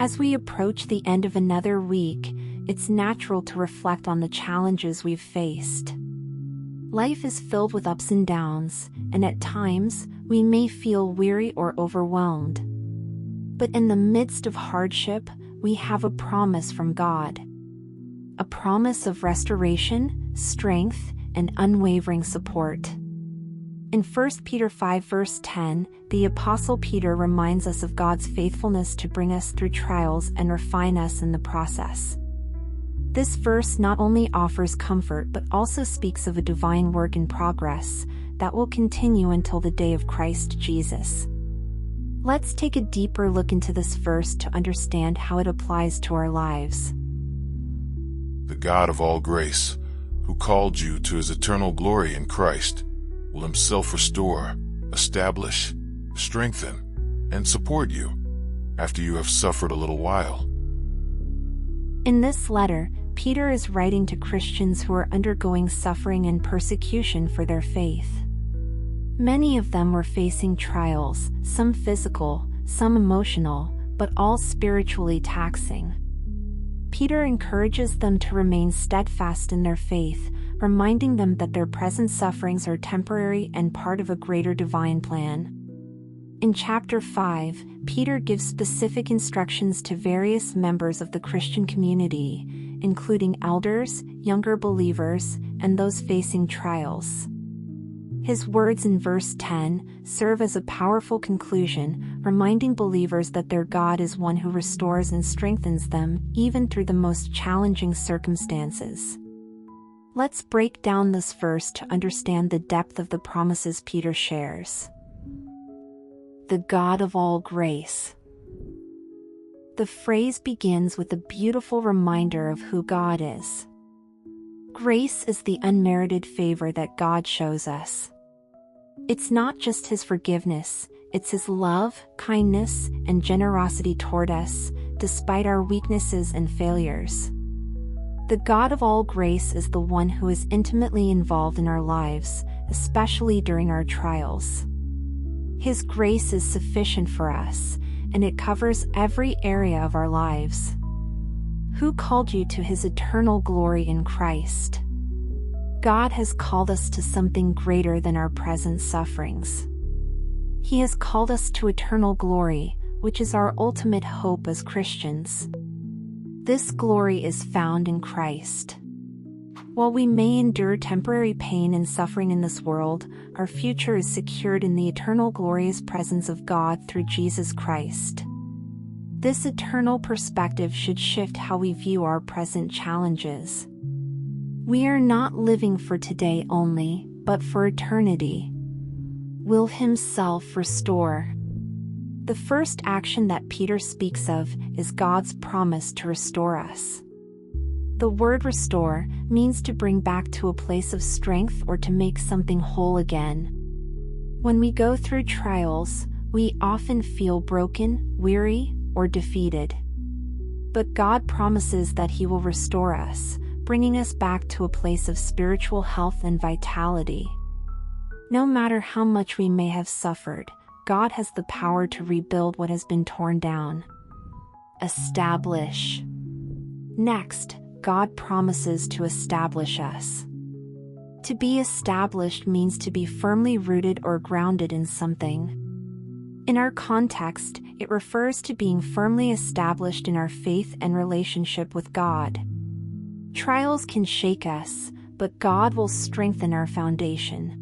As we approach the end of another week, it's natural to reflect on the challenges we've faced. Life is filled with ups and downs, and at times, we may feel weary or overwhelmed. But in the midst of hardship, we have a promise from God. A promise of restoration, strength, and unwavering support. In 1 Peter 5 verse 10, the Apostle Peter reminds us of God's faithfulness to bring us through trials and refine us in the process. This verse not only offers comfort but also speaks of a divine work in progress that will continue until the day of Christ Jesus. Let's take a deeper look into this verse to understand how it applies to our lives. The God of all grace, who called you to his eternal glory in Christ, will himself restore, establish, strengthen, and support you after you have suffered a little while. In this letter, Peter is writing to Christians who are undergoing suffering and persecution for their faith. Many of them were facing trials, some physical, some emotional, but all spiritually taxing. Peter encourages them to remain steadfast in their faith, reminding them that their present sufferings are temporary and part of a greater divine plan. In chapter 5, Peter gives specific instructions to various members of the Christian community, including elders, younger believers, and those facing trials. His words in verse 10 serve as a powerful conclusion, reminding believers that their God is one who restores and strengthens them, even through the most challenging circumstances. Let's break down this verse to understand the depth of the promises Peter shares. The God of all grace. The phrase begins with a beautiful reminder of who God is. Grace is the unmerited favor that God shows us. It's not just his forgiveness, it's his love, kindness, and generosity toward us, despite our weaknesses and failures. The God of all grace is the one who is intimately involved in our lives, especially during our trials. His grace is sufficient for us, and it covers every area of our lives. Who called you to his eternal glory in Christ? God has called us to something greater than our present sufferings. He has called us to eternal glory, which is our ultimate hope as Christians. This glory is found in Christ. While we may endure temporary pain and suffering in this world, our future is secured in the eternal glorious presence of God through Jesus Christ. This eternal perspective should shift how we view our present challenges. We are not living for today only, but for eternity. Will himself restore. The first action that Peter speaks of is God's promise to restore us. The word restore means to bring back to a place of strength or to make something whole again. When we go through trials, we often feel broken, weary, or defeated. But God promises that he will restore us, bringing us back to a place of spiritual health and vitality. No matter how much we may have suffered, God has the power to rebuild what has been torn down. Establish. Next, God promises to establish us. To be established means to be firmly rooted or grounded in something. In our context, it refers to being firmly established in our faith and relationship with God. Trials can shake us, but God will strengthen our foundation.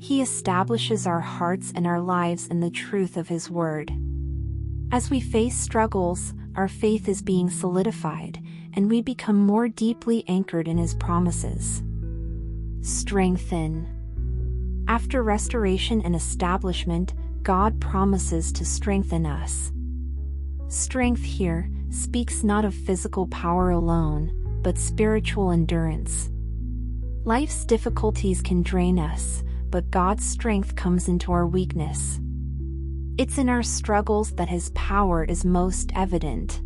He establishes our hearts and our lives in the truth of his word. As we face struggles, our faith is being solidified, and we become more deeply anchored in his promises. Strengthen. After restoration and establishment, God promises to strengthen us. Strength here speaks not of physical power alone, but spiritual endurance. Life's difficulties can drain us, but God's strength comes into our weakness. It's in our struggles that his power is most evident.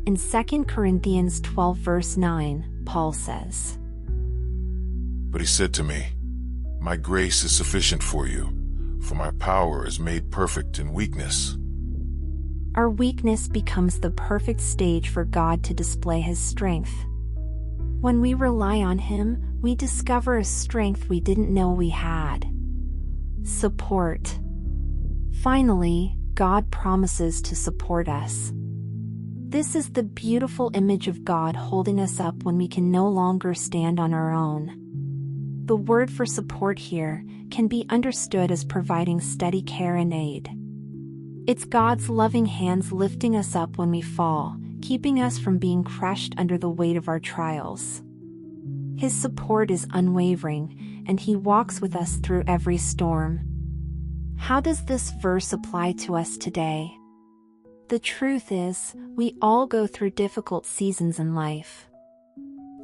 In 2 Corinthians 12 verse 9, Paul says, But he said to me, My grace is sufficient for you, for my power is made perfect in weakness. Our weakness becomes the perfect stage for God to display His strength. When we rely on Him, we discover a strength we didn't know we had. Support. Finally, God promises to support us. This is the beautiful image of God holding us up when we can no longer stand on our own. The word for support here can be understood as providing steady care and aid. It's God's loving hands lifting us up when we fall, keeping us from being crushed under the weight of our trials. His support is unwavering, and He walks with us through every storm. How does this verse apply to us today? The truth is, we all go through difficult seasons in life.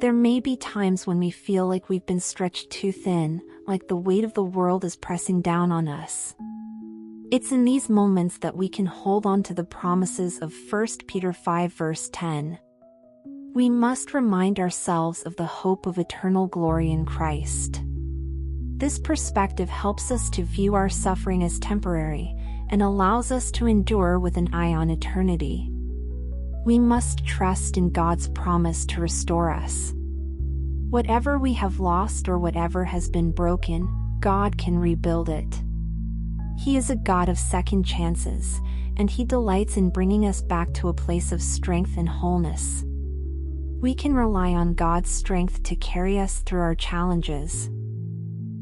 There may be times when we feel like we've been stretched too thin, like the weight of the world is pressing down on us. It's in these moments that we can hold on to the promises of 1 Peter 5 verse 10. We must remind ourselves of the hope of eternal glory in Christ. This perspective helps us to view our suffering as temporary, and allows us to endure with an eye on eternity. We must trust in God's promise to restore us. Whatever we have lost or whatever has been broken, God can rebuild it. He is a God of second chances, and He delights in bringing us back to a place of strength and wholeness. We can rely on God's strength to carry us through our challenges.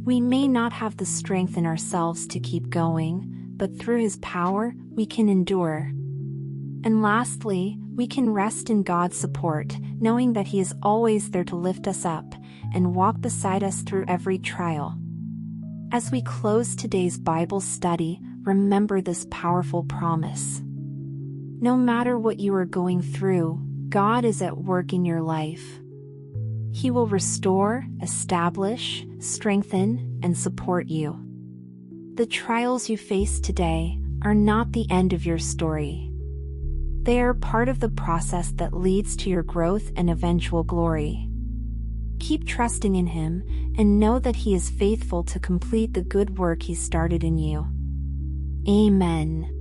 We may not have the strength in ourselves to keep going, but through His power, we can endure. And lastly, we can rest in God's support, knowing that He is always there to lift us up and walk beside us through every trial. As we close today's Bible study, remember this powerful promise. No matter what you are going through, God is at work in your life. He will restore, establish, strengthen, and support you. The trials you face today are not the end of your story. They are part of the process that leads to your growth and eventual glory. Keep trusting in Him, and know that He is faithful to complete the good work He started in you. Amen.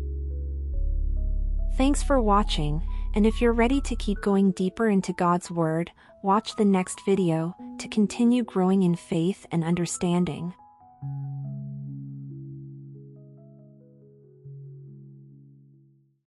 Thanks for watching, and if you're ready to keep going deeper into God's Word, watch the next video to continue growing in faith and understanding.